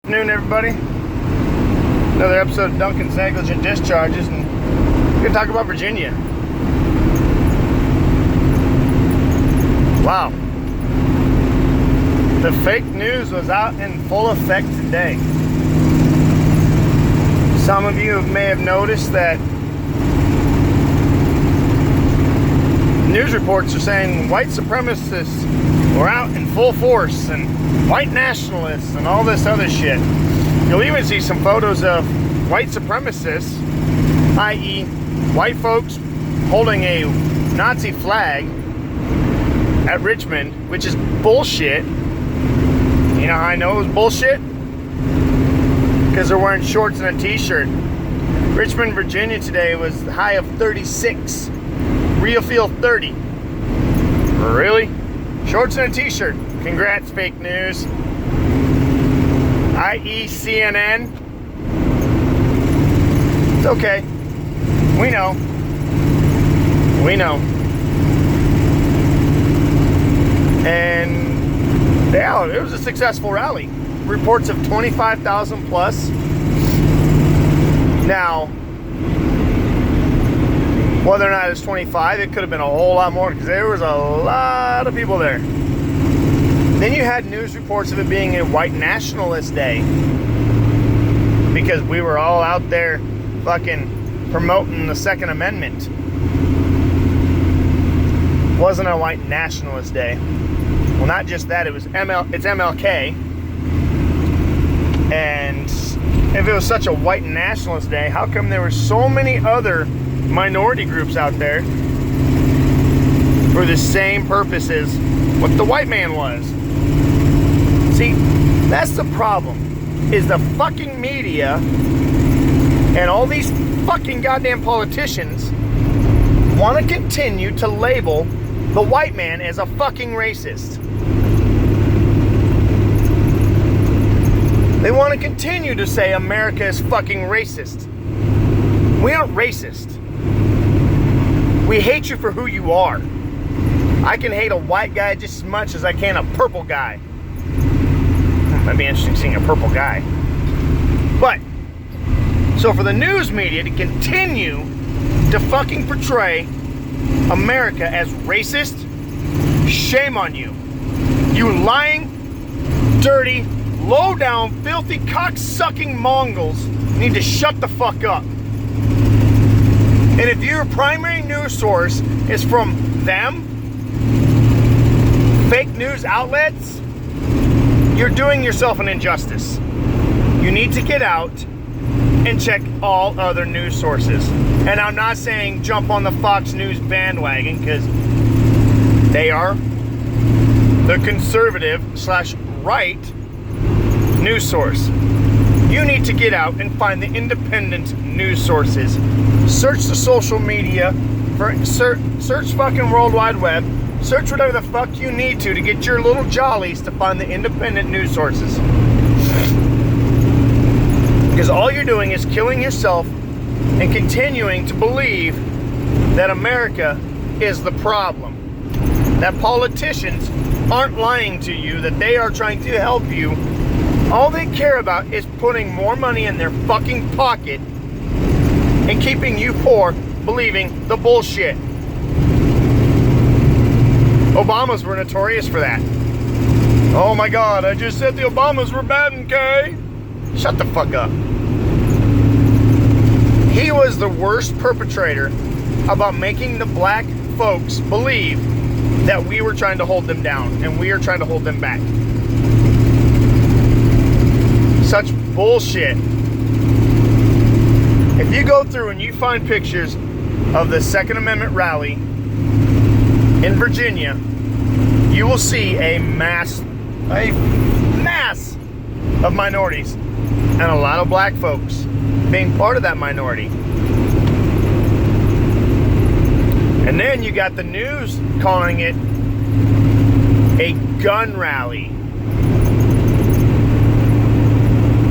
Afternoon, everybody. Another episode of Duncan's Negligent Discharges, and we're going to talk about Virginia. Wow. The fake news was out in full effect today. Some of you may have noticed that news reports are saying white supremacists were out in full force and white nationalists and all this other shit. You'll even see some photos of white supremacists, i.e. white folks holding a Nazi flag at Richmond, which is bullshit. You know how I know it was bullshit? Because they're wearing shorts and a t-shirt. Richmond, Virginia today was the high of 36. Real feel 30. Really? Shorts and a t-shirt. Congrats, fake news. I.e. CNN. It's okay. We know. We know. And yeah, it was a successful rally. Reports of 25,000 plus. Now, whether or not it's 25, it could have been a whole lot more because there was a lot of people there. Then you had news reports of it being a white nationalist day because we were all out there fucking promoting the Second Amendment. Wasn't a white nationalist day. Well, not just that, it's MLK. And if it was such a white nationalist day, how come there were so many other minority groups out there for the same purposes what the white man was? See, that's the problem, is the fucking media and all these fucking goddamn politicians want to continue to label the white man as a fucking racist. They want to continue to say America is fucking racist. We aren't racist. We hate you for who you are. I can hate a white guy just as much as I can a purple guy. That'd be interesting seeing a purple guy. But, so for the news media to continue to fucking portray America as racist, shame on you. You lying, dirty, low-down, filthy, cock-sucking Mongols need to shut the fuck up. And if your primary news source is from them, fake news outlets, you're doing yourself an injustice. You need to get out and check all other news sources. And I'm not saying jump on the Fox News bandwagon, because they are the conservative / right news source. You need to get out and find the independent news sources. Search the social media, search fucking World Wide Web, search whatever the fuck you need to get your little jollies to find the independent news sources. Because all you're doing is killing yourself and continuing to believe that America is the problem. That politicians aren't lying to you, that they are trying to help you. All they care about is putting more money in their fucking pocket and keeping you poor, believing the bullshit. Obamas were notorious for that. Oh my God, I just said the Obamas were bad, okay? Shut the fuck up. He was the worst perpetrator about making the black folks believe that we were trying to hold them down and we are trying to hold them back. Such bullshit. If you go through and you find pictures of the Second Amendment rally in Virginia, you will see a mass of minorities and a lot of black folks being part of that minority. And then you got the news calling it a gun rally.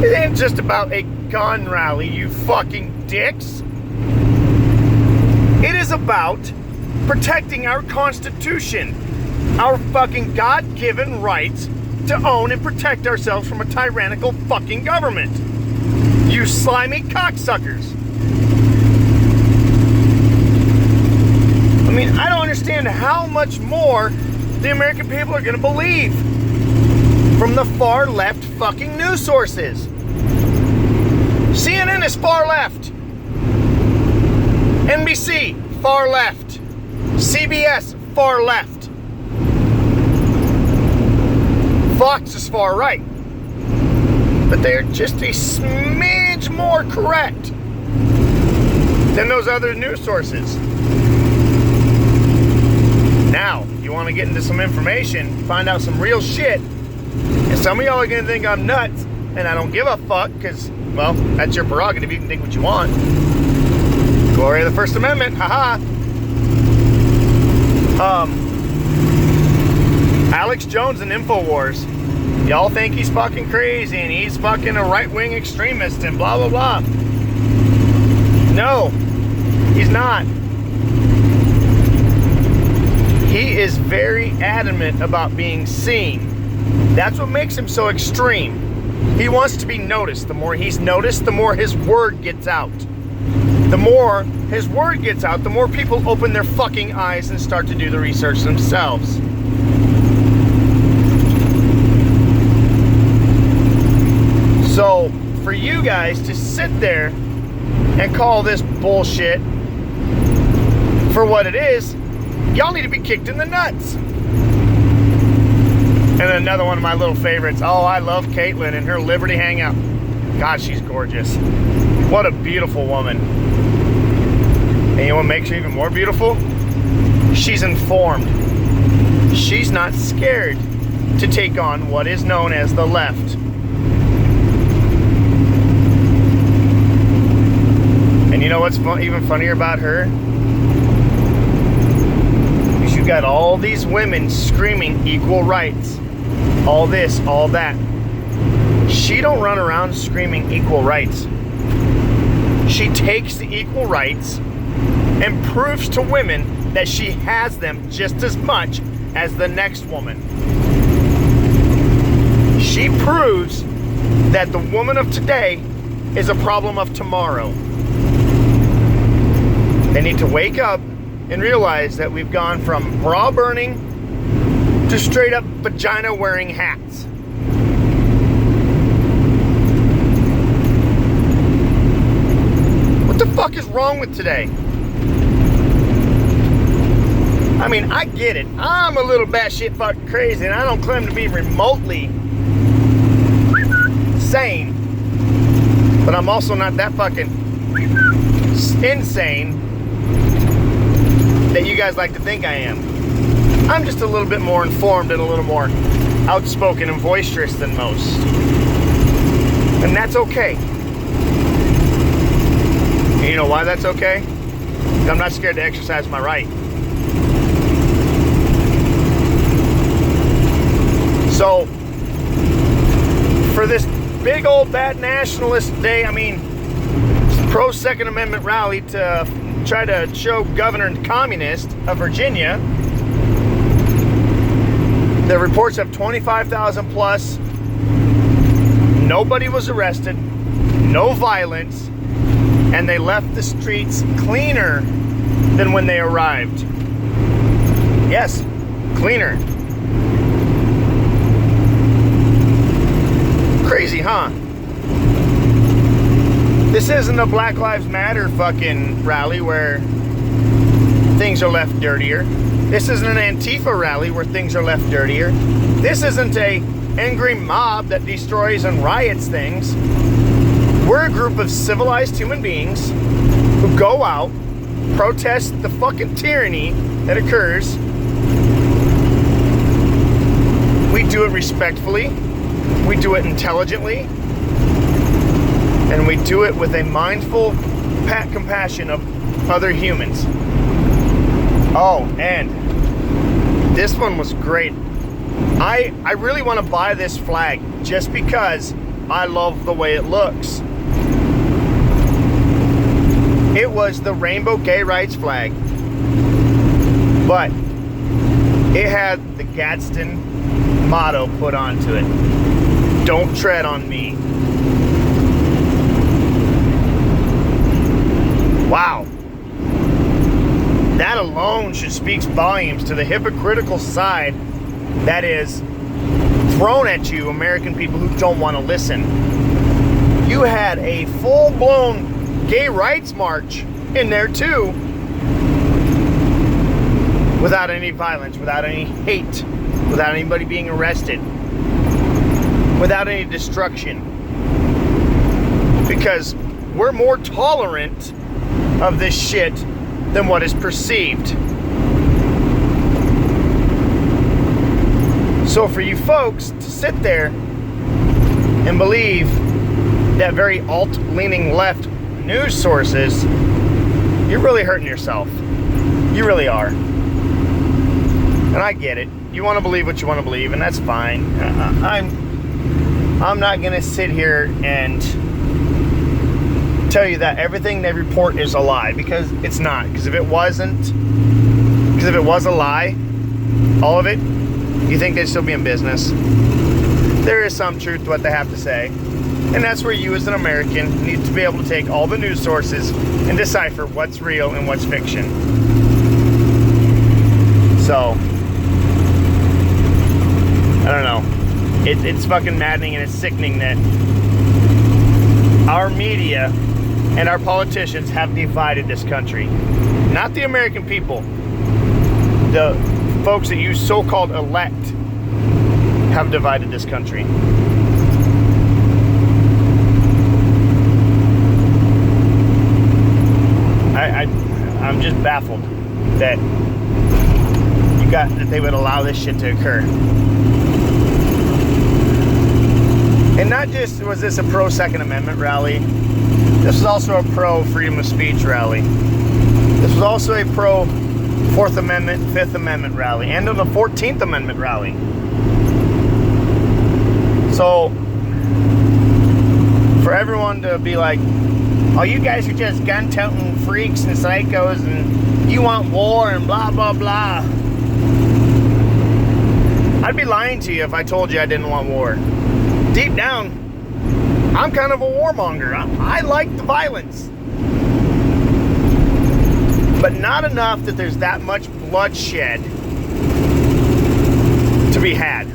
It ain't just about a gun rally, you fucking dicks. It is about protecting our Constitution, our fucking God-given rights to own and protect ourselves from a tyrannical fucking government. You slimy cocksuckers. I mean, I don't understand how much more the American people are going to believe from the far left fucking news sources. CNN is far left. NBC, far left. CBS, far left. Fox is far right. But they're just a smidge more correct than those other news sources. Now, you want to get into some information, find out some real shit, and some of y'all are going to think I'm nuts, and I don't give a fuck, because, well, that's your prerogative. You can think what you want. Glory of the First Amendment, haha. Alex Jones and InfoWars. Y'all think he's fucking crazy, and he's fucking a right-wing extremist, and blah, blah, blah. No, he's not. He is very adamant about being seen. That's what makes him so extreme. He wants to be noticed. The more he's noticed, the more his word gets out. The more his word gets out, the more people open their fucking eyes and start to do the research themselves. So, for you guys to sit there and call this bullshit for what it is, y'all need to be kicked in the nuts. And another one of my little favorites. Oh, I love Caitlyn and her Liberty Hangout. God, she's gorgeous. What a beautiful woman. And you know what makes her even more beautiful? She's informed. She's not scared to take on what is known as the left. And you know what's even funnier about her? You've got all these women screaming equal rights. All this, all that. She don't run around screaming equal rights. She takes the equal rights and proves to women that she has them just as much as the next woman. She proves that the woman of today is a problem of tomorrow. They need to wake up and realize that we've gone from bra burning to straight up vagina wearing hats. What the fuck is wrong with today? I mean, I get it. I'm a little batshit fucking crazy, and I don't claim to be remotely sane. But I'm also not that fucking insane that you guys like to think I am. I'm just a little bit more informed and a little more outspoken and boisterous than most. And that's okay. And you know why that's okay? Because I'm not scared to exercise my right. So, for this big old bad nationalist day, I mean, pro Second Amendment rally to try to show Governor Communist of Virginia, the reports have 25,000 plus. Nobody was arrested, no violence, and they left the streets cleaner than when they arrived. Yes, cleaner. Crazy, huh? This isn't a Black Lives Matter fucking rally where things are left dirtier. This isn't an Antifa rally where things are left dirtier. This isn't a angry mob that destroys and riots things. We're a group of civilized human beings who go out, protest the fucking tyranny that occurs. We do it respectfully. We do it intelligently. And we do it with a mindful compassion of other humans. Oh, and this one was great. I really want to buy this flag just because I love the way it looks. It was the rainbow gay rights flag, but it had the Gadsden motto put onto it. Don't tread on me. Wow. That alone should speak volumes to the hypocritical side that is thrown at you, American people who don't want to listen. You had a full-blown gay rights march in there too, without any violence, without any hate, without anybody being arrested, without any destruction. Because we're more tolerant of this shit than what is perceived. So for you folks to sit there and believe that very alt-leaning left news sources, you're really hurting yourself. You really are. And I get it. You want to believe what you want to believe, and that's fine. I'm not gonna sit here and tell you that everything they report is a lie, because it's not. Because if it was a lie, all of it, you think they'd still be in business? There is some truth to what they have to say. And that's where you as an American need to be able to take all the news sources and decipher what's real and what's fiction. So, I don't know. It's fucking maddening and it's sickening that our media and our politicians have divided this country. Not the American people. The folks that you so-called elect have divided this country. I'm just baffled that they would allow this shit to occur. And not just was this a pro-Second Amendment rally, this was also a pro-freedom of speech rally. This was also a pro-Fourth Amendment, Fifth Amendment rally, and of the 14th Amendment rally. So, for everyone to be like, oh, you guys are just gun-toting freaks and psychos and you want war and blah, blah, blah. I'd be lying to you if I told you I didn't want war. Deep down, I'm kind of a warmonger. I like the violence. But not enough that there's that much bloodshed to be had.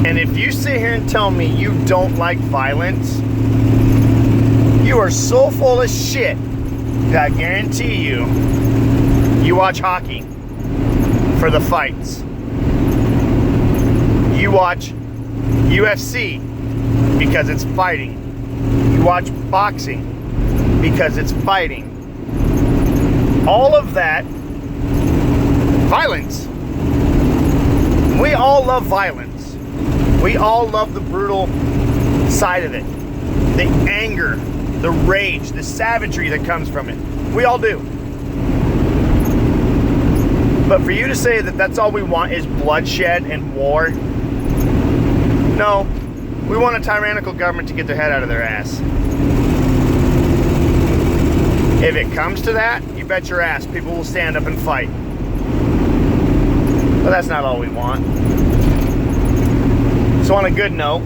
And if you sit here and tell me you don't like violence, you are so full of shit that I guarantee you watch hockey for the fights. You watch UFC because it's fighting. You watch boxing because it's fighting. All of that, violence. We all love violence. We all love the brutal side of it. The anger, the rage, the savagery that comes from it. We all do. But for you to say that that's all we want is bloodshed and war, no. We want a tyrannical government to get their head out of their ass. If it comes to that, you bet your ass people will stand up and fight. But that's not all we want. So on a good note,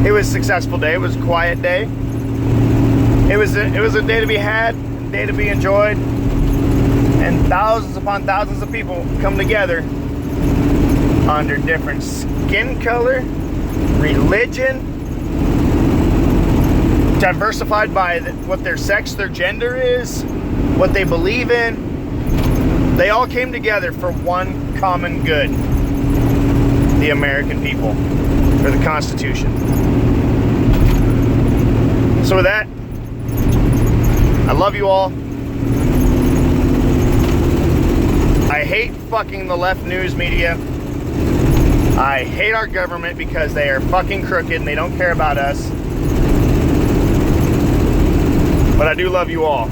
it was a successful day. It was a quiet day. It was a day to be had, a day to be enjoyed, and thousands upon thousands of people come together under different skin color, religion, diversified by what their sex, their gender is, what they believe in. They all came together for one common good: the American people, or the Constitution. So with that, I love you all. I hate fucking the left news media. I hate our government because they are fucking crooked and they don't care about us. But I do love you all.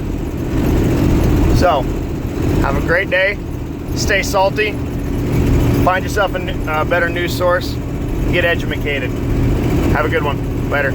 So, have a great day. Stay salty. Find yourself a better news source. Get educated. Have a good one. Later.